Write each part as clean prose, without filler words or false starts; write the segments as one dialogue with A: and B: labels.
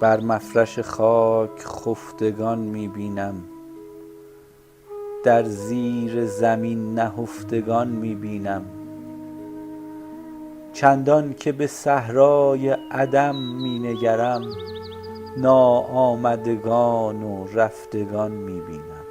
A: بر مفرش خاک خفتگان می بینم، در زیر زمین نهفتگان می بینم. چندان که به صحرای عدم می نگرم، ناآمدگان و رفتگان می بینم.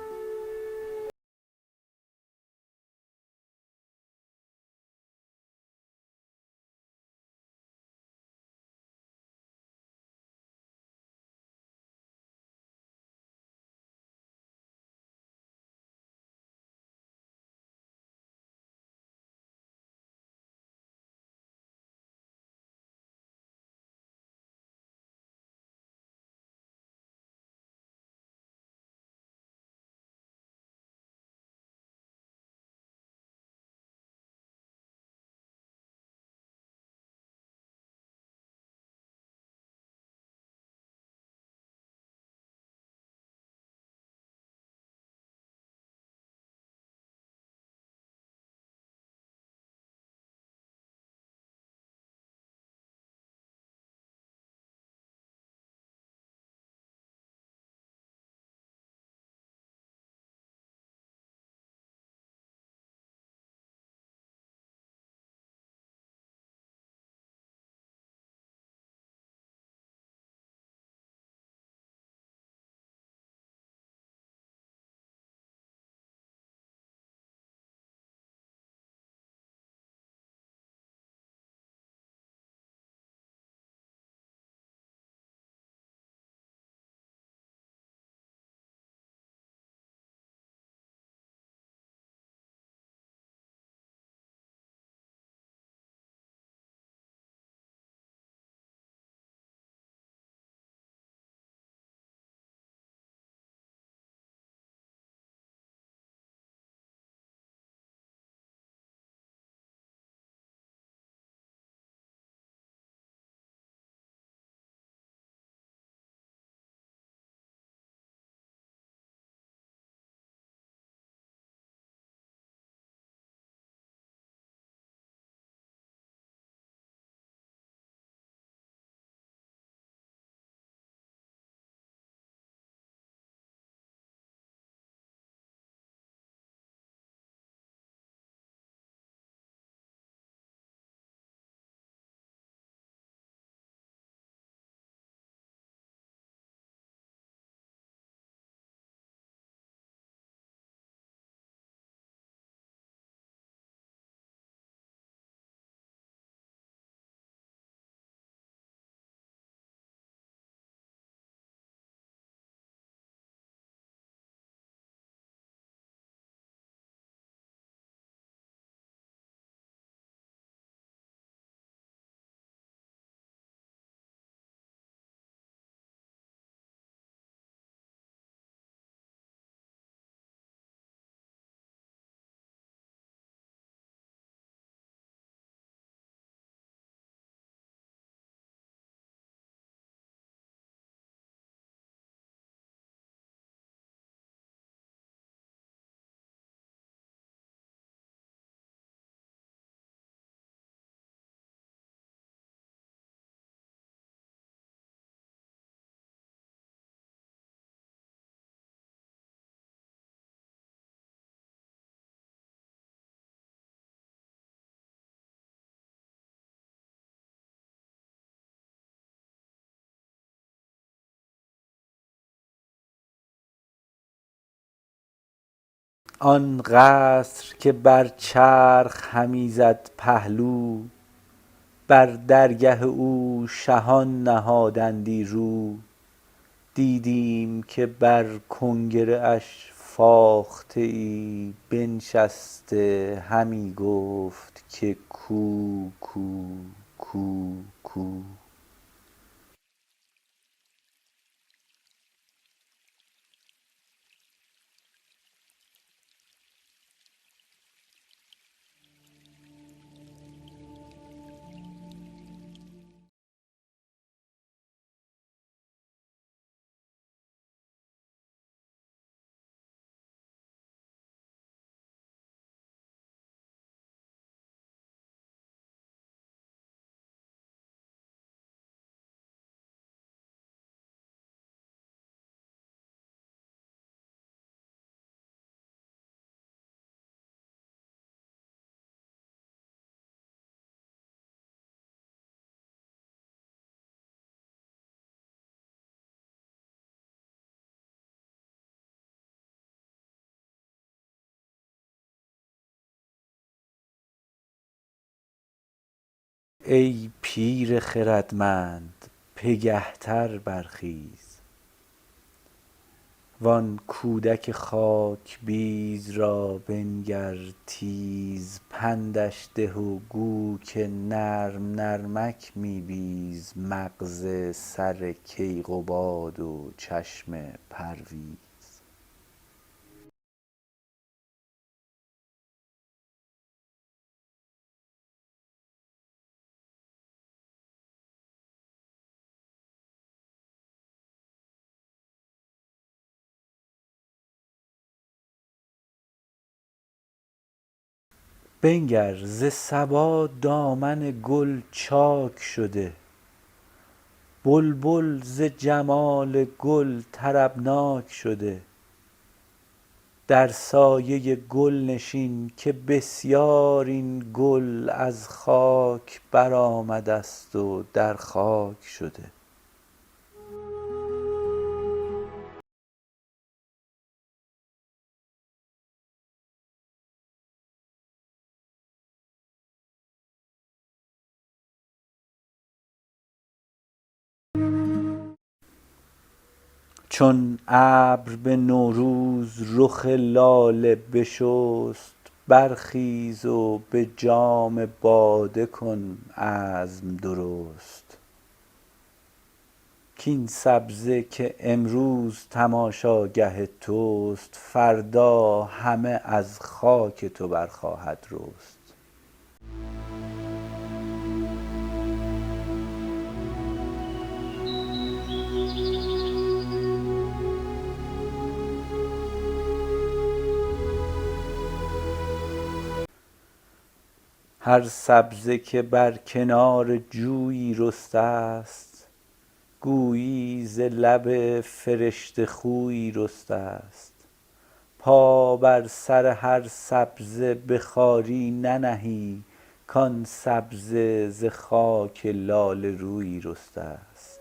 A: آن قصر که بر چرخ همی زد پهلو، بر درگه او شهان نهادندی رو. دیدیم که بر کنگره اش فاخته ای بنشسته، همی گفت که کو کو کو کو. ای پیر خردمند پگهتر برخیز وان کودک خاک بیز را بنگر تیز پندش ده و گو که نرم نرمک می بیز مغز سر کیقباد و چشم پرویز. بنگر ز صبا دامن گل چاک شده بلبل ز جمال گل طربناک شده در سایه گل نشین که بسیار این گل از خاک برآمده ست و در خاک شده. چون ابر به نوروز رخ لاله بشست برخیز و به جام باده کن عزم درست کاین سبزه که امروز تماشاگه توست فردا همه از خاک تو برخواهد رست. هر سبزه که بر کنار جویی رسته ست گویی ز لب فرشته خویی رسته ست پا بر سر هر سبزه به خواری ننهی کان سبزه ز خاک لاله رویی رسته ست.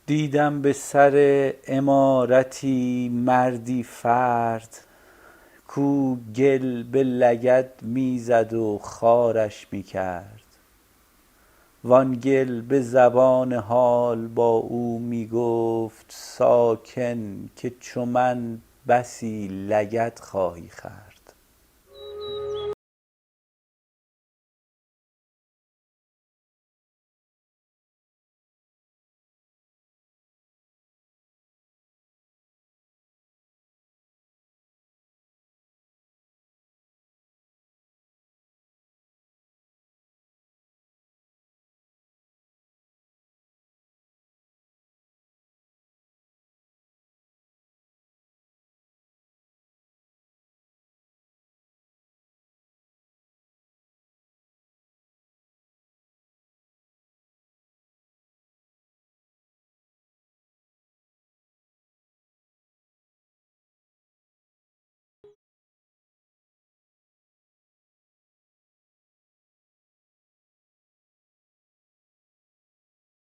A: دیدم به سر عمارتی مردی فرد کو گل به لگد می زد و خوارش می کرد وان گل به زبان حال با او می گفت ساکن که چو من بسی لگد خواهی خورد.